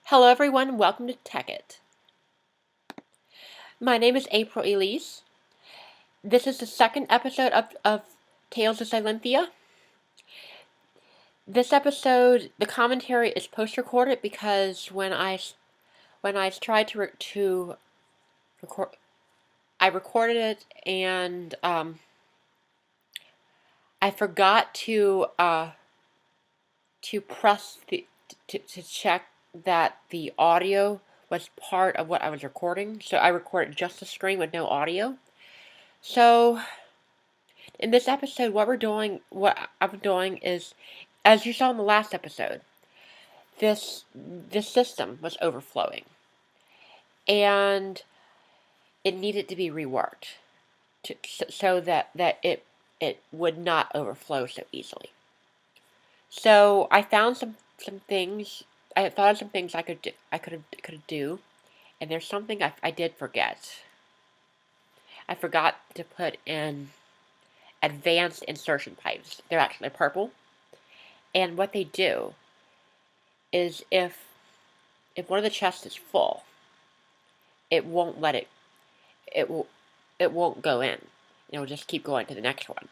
Hello everyone, welcome to Tekkit. My name is April Elise. This is the second episode of Tales of Cilynthia. This episode, the commentary is post-recorded because when I tried to record, I recorded it and I forgot to press to check that the audio was part of what I was recording. So I recorded just the screen with no audio. So in this episode, what I'm doing is, as you saw in the last episode, this system was overflowing, and it needed to be reworked so that it would not overflow so easily. So I found some things. I thought of some things I could do, and there's something I did forget. I forgot to put in advanced insertion pipes. They're actually purple. And what they do is if one of the chests is full, it won't it won't go in. It will just keep going to the next one.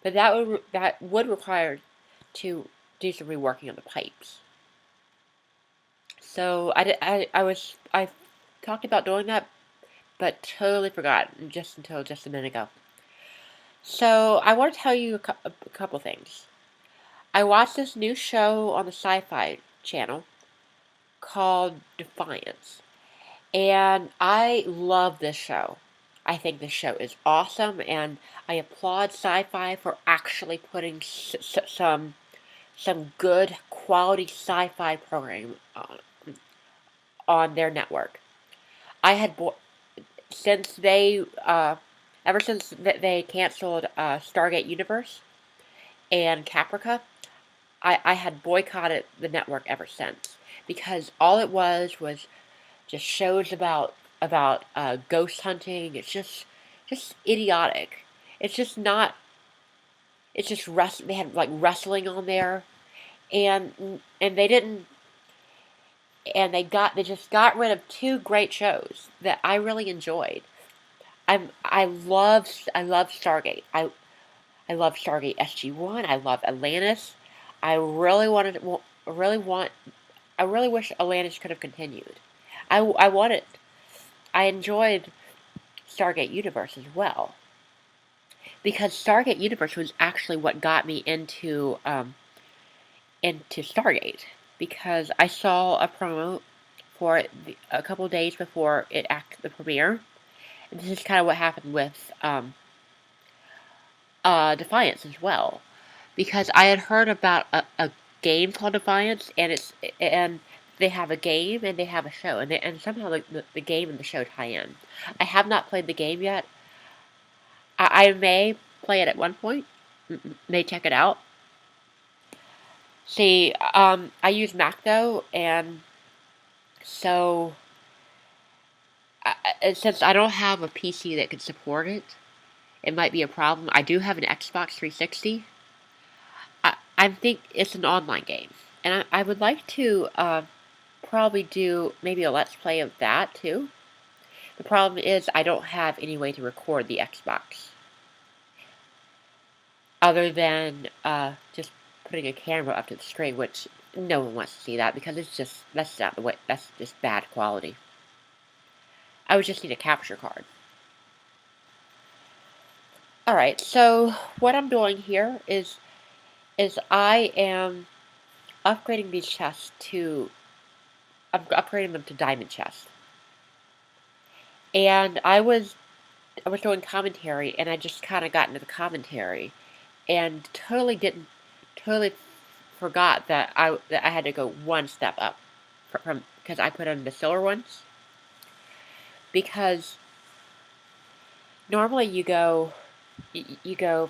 But that would require to do some reworking on the pipes. So I talked about doing that, but totally forgot until just a minute ago. So I want to tell you a couple things. I watched this new show on the Sci-Fi Channel called Defiance, and I love this show. I think this show is awesome, and I applaud Sci-Fi for actually putting some good quality sci-fi program on their network. I had since they ever since they canceled Stargate Universe and Caprica, I had boycotted the network ever since, because all it was just shows about ghost hunting. It's just idiotic. It's just not. It's just they had like wrestling on there, and they didn't. And they just got rid of two great shows that I really enjoyed. I love Stargate. I love Stargate SG-1. I love Atlantis. I really I really wish Atlantis could have continued. I enjoyed Stargate Universe as well, because Stargate Universe was actually what got me into Stargate, because I saw a promo for it a couple days before the premiere, and this is kind of what happened with Defiance as well, because I had heard about a game called Defiance, and they have a game and they have a show, and somehow the game and the show tie in. I have not played the game yet. I may play it at one point, may check it out. See, I use Mac though, and so since I don't have a PC that can support it, it might be a problem. I do have an Xbox 360. I think it's an online game, and I would like to probably do maybe a Let's Play of that too. The problem is I don't have any way to record the Xbox other than just putting a camera up to the screen, which no one wants to see that, because that's not the way. That's just bad quality. I would just need a capture card. Alright, so what I'm doing here is I am upgrading these chests I'm upgrading them to diamond chests. And I was doing commentary, and I just kind of got into the commentary, and totally forgot that I had to go one step up from because I put in the silver ones. Because normally you go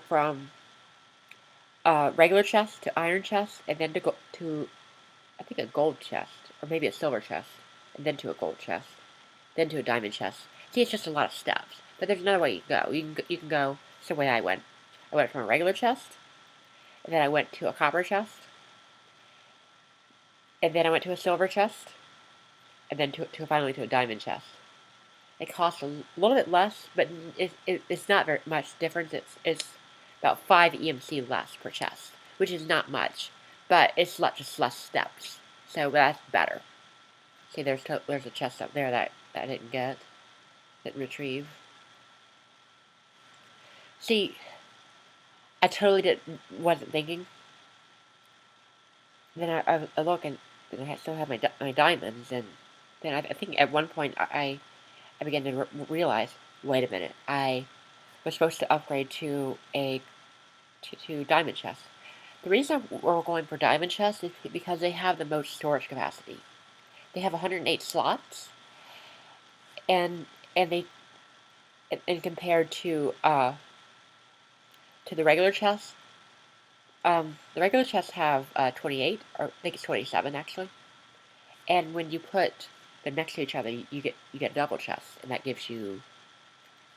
from regular chest to iron chest, and then to I think a gold chest, or maybe a silver chest, and then to a gold chest, then to a diamond chest. See, it's just a lot of steps. But there's another way you can go. You can go. It's the way I went. I went from a regular chest, and then I went to a copper chest, and then I went to a silver chest, and then to finally to a diamond chest. It costs a little bit less, but it's not very much difference. It's about 5 EMC less per chest, which is not much, but it's just less steps. So that's better. See, there's a chest up there that I didn't retrieve. See, I totally wasn't thinking. Then I look and I still have my diamonds, and then I think at one point I began to realize, wait a minute, I was supposed to upgrade to diamond chests. The reason we're going for diamond chests is because they have the most storage capacity. They have 108 slots, and they and compared to the regular chests, the regular chests have 28, or I think it's 27 actually. And when you put them next to each other, you get double chests, and that gives you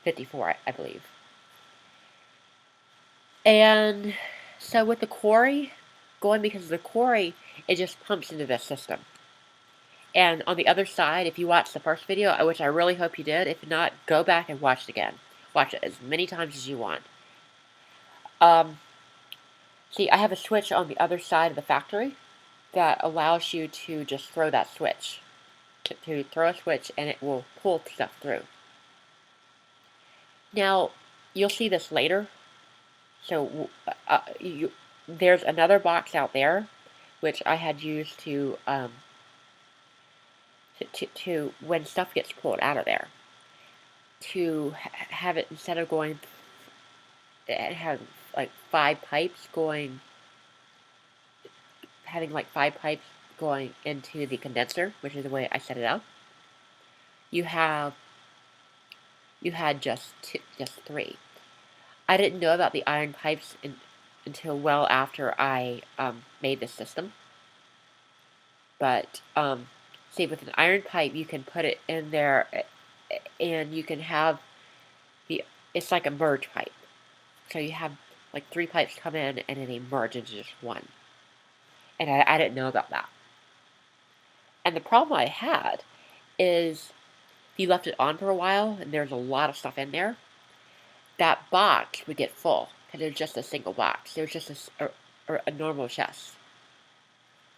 54, I believe. And so with the quarry, going because of the quarry, it just pumps into this system. And on the other side, if you watched the first video, which I really hope you did, if not, go back and watch it again. Watch it as many times as you want. See, I have a switch on the other side of the factory that allows you to just throw that switch. To throw a switch and it will pull stuff through. Now, you'll see this later. So, there's another box out there, which I had used to when stuff gets pulled out of there, to have it, instead of going, it had like 5 pipes going, having like 5 pipes going into the condenser, which is the way I set it up. You had just 3. I didn't know about the iron pipes until well after I made this system. But see, with an iron pipe, you can put it in there, and you can have it's like a merge pipe. So you have like 3 pipes come in, and then they merge into just one. And I didn't know about that. And the problem I had is, if you left it on for a while, and there's a lot of stuff in there, that box would get full, because it was just a single box. There was just a normal chest.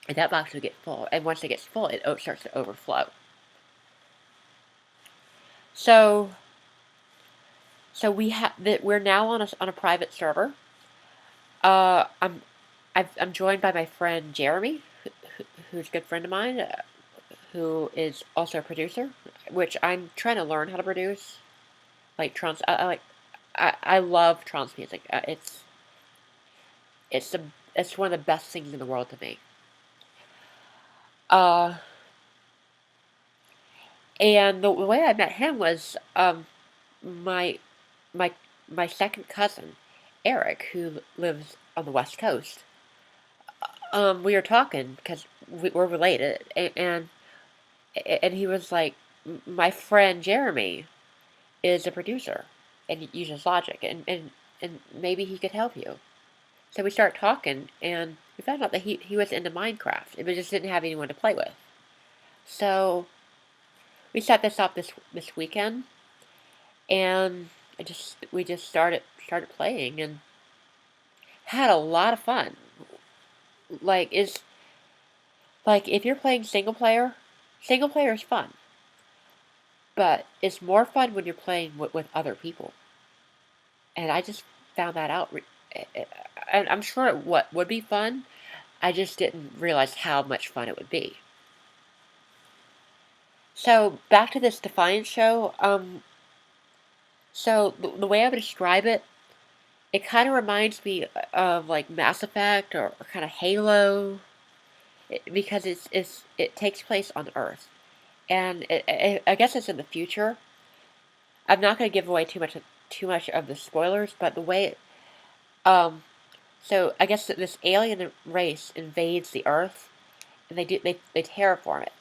And that box would get full, and once it gets full, it starts to overflow. So we're now on a private server. I'm joined by my friend Jeremy, who's a good friend of mine, who is also a producer, which I'm trying to learn how to produce, like trance. I love trance music. It's one of the best things in the world to me. And the way I met him was my second cousin, Eric, who lives on the West Coast. We were talking because we're related, and he was like, my friend Jeremy is a producer and he uses Logic, and maybe he could help you. So we started talking, and we found out that he was into Minecraft, but just didn't have anyone to play with. So we set this up this weekend, and we just started playing and had a lot of fun. If you're playing single player is fun, but it's more fun when you're playing with other people. And I just found that out. And I'm sure it would be fun. I just didn't realize how much fun it would be. So back to this Defiance show. So the way I would describe it, it kind of reminds me of like Mass Effect or kind of Halo, because it takes place on Earth, and I guess it's in the future. I'm not going to give away too much of the spoilers, but the way so I guess that this alien race invades the Earth, and they terraform it,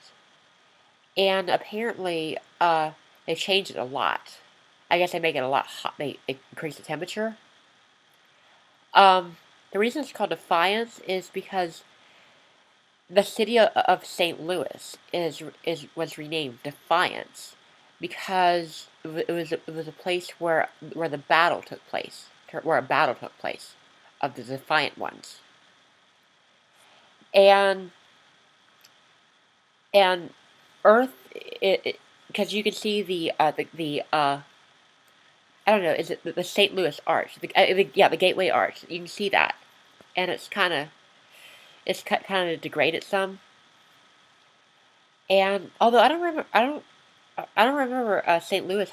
and apparently they change it a lot. I guess they make it a lot hot. They increase the temperature. The reason it's called Defiance is because the city of St. Louis was renamed Defiance because it was a place where the battle took place, where a battle took place of the Defiant ones, and and Earth, because you can see the I don't know, is it the St. Louis Arch? Yeah, the Gateway Arch. You can see that, and it's kind of degraded some. And although I don't remember St. Louis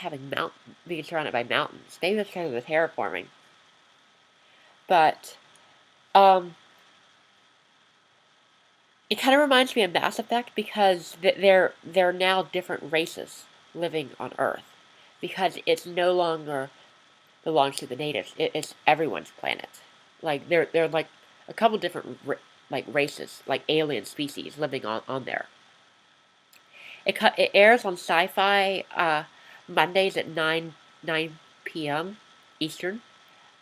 being surrounded by mountains. Maybe that's because of the terraforming. But um, it kind of reminds me of Mass Effect because they're now different races living on Earth because it's no longer belongs to the natives. It's everyone's planet. Like they're like a couple different like races, like alien species living on there. It airs on Sci-Fi Mondays at 9 p.m. Eastern,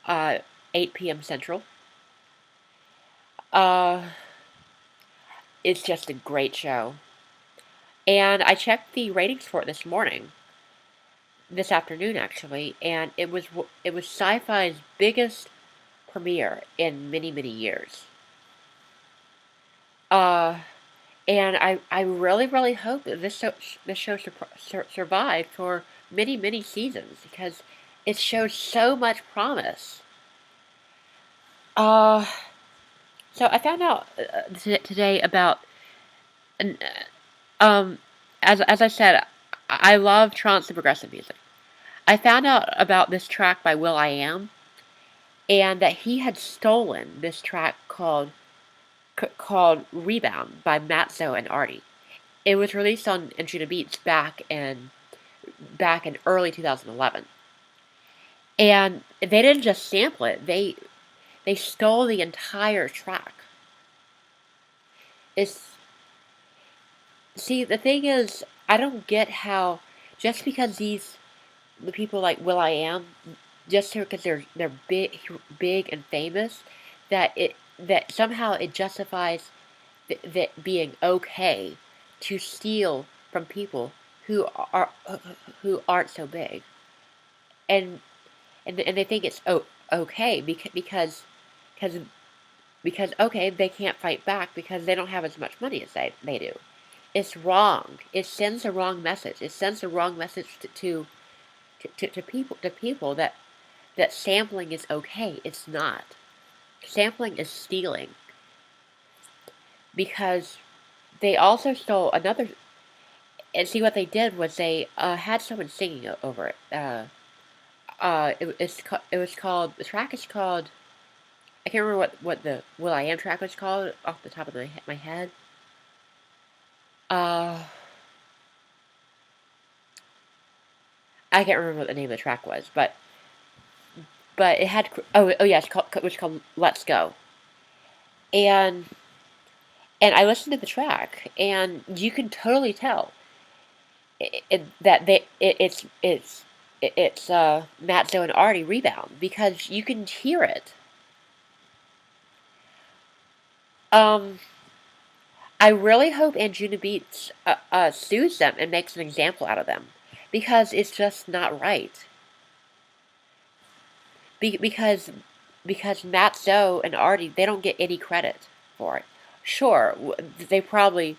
uh, 8 p.m. Central. Uh, it's just a great show. And I checked the ratings for it this afternoon actually, and it was Sci-Fi's biggest premiere in many many years. Uh, and I really really hope that this show survived for many many seasons because it shows so much promise. Uh, so I found out today about, uh, um, as I said, I love trance and progressive music. I found out about this track by Will.I.am, and that he had stolen this track called "Rebound" by Matzo and Artie. It was released on Intruded Beats back in early 2011, and they didn't just sample it; they stole the entire track. It's See, the thing is, I don't get how just because the people like Will.I.am, just because they're big and famous, that somehow it justifies that being okay to steal from people who are who aren't so big, and and they think it's okay because because okay they can't fight back because they don't have as much money as they do. It's wrong. It sends a wrong message. It sends a wrong message to people that sampling is okay. It's not. Sampling is stealing because they also stole another. And see what they did was they had someone singing over it. It was called, the track is called, I can't remember what the Will.I.am track was called off the top of my head. Uh, I can't remember what the name of the track was, but it had, oh yeah, it was called Let's Go. And I listened to the track, and you can totally tell that it's Matzo and Artie Rebound because you can hear it. Um, I really hope Anjuna Beats sues them and makes an example out of them because it's just not right. Because Matzo and Artie, they don't get any credit for it. Sure, they'll probably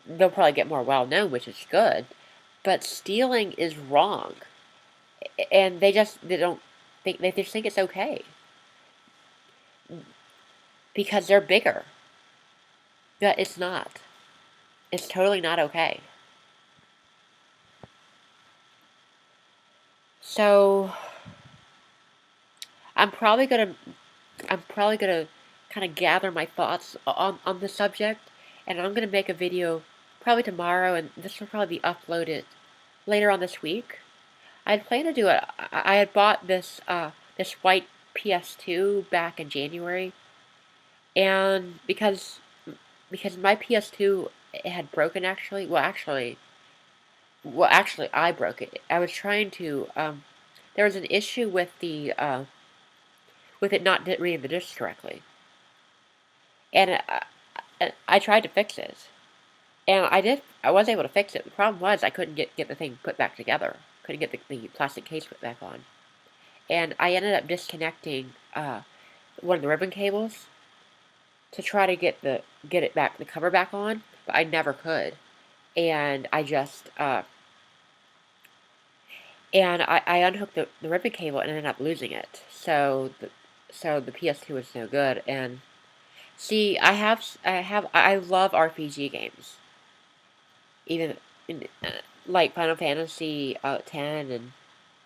get more well known, which is good, but stealing is wrong, and they don't think they just think it's okay because they're bigger. But it's not. It's totally not okay. So I'm probably gonna I'm probably gonna kind of gather my thoughts on the subject, and I'm gonna make a video probably tomorrow, and this will probably be uploaded later on this week. I had planned to do it. I had bought this white PS2 back in January, and because my PS2 it had broken actually. Well actually I broke it. I was trying to there was an issue with it not reading the disc correctly, and and I tried to fix it. And I was able to fix it. The problem was I couldn't get the thing put back together. Couldn't get the plastic case put back on. And I ended up disconnecting one of the ribbon cables to try to get the cover back on, but I never could. And I just I unhooked the ribbon cable and ended up losing it. So the PS2 was no good. And see, I love RPG games, even in, like Final Fantasy 10 and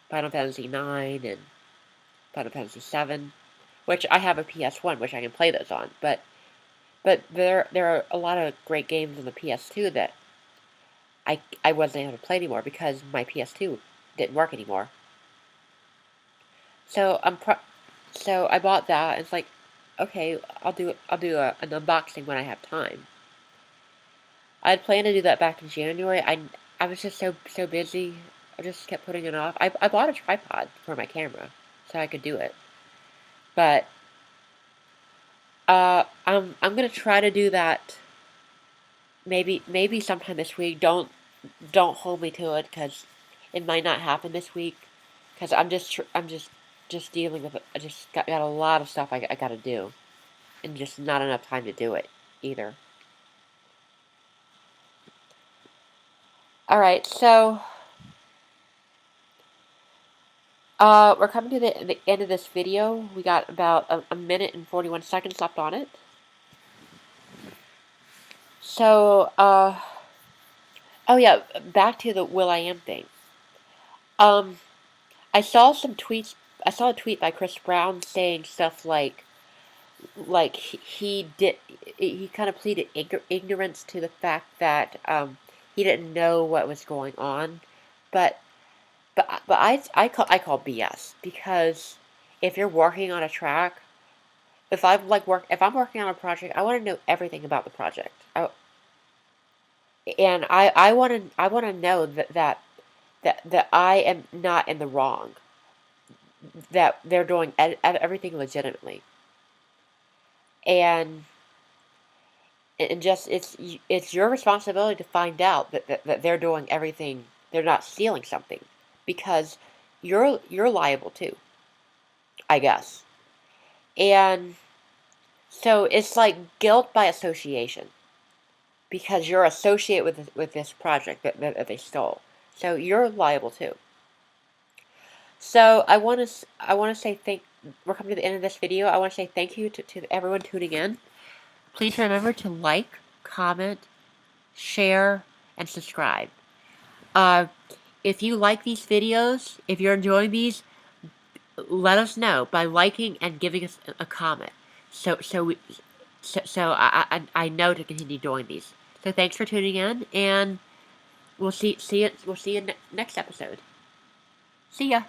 Final Fantasy 9 and Final Fantasy 7, which I have a PS1, which I can play those on. But there are a lot of great games on the PS2 that I wasn't able to play anymore because my PS2 didn't work anymore. So so I bought that, and it's like, okay, I'll do an unboxing when I have time. I had planned to do that back in January. I was just so busy. I just kept putting it off. I bought a tripod for my camera so I could do it. But I'm gonna try to do that maybe sometime this week. Don't hold me to it, because it might not happen this week, because I'm just dealing with it. I just got a lot of stuff I got to do, and just not enough time to do it either. All right, so we're coming to the end of this video. We got about a minute and 41 seconds left on it. So oh yeah, back to the Will.I.am thing. I saw some tweets. I saw a tweet by Chris Brown saying stuff like he kind of pleaded ignorance to the fact that he didn't know what was going on, but I call BS, because if you're working on a track, if I'm working on a project, I want to know everything about the project. I want to know that I am not in the wrong, that they're doing everything legitimately, and just it's your responsibility to find out that they're doing everything, they're not stealing something, because you're liable too, I guess. And so it's like guilt by association, because you're associated with this project that they stole, so you're liable too. So I want to say we're coming to the end of this video. I want to say thank you to everyone tuning in. Please remember to like, comment, share, and subscribe. If you like these videos, if you're enjoying these, let us know by liking and giving us a comment. So I know to continue doing these. So thanks for tuning in, and we'll see you next episode. See ya.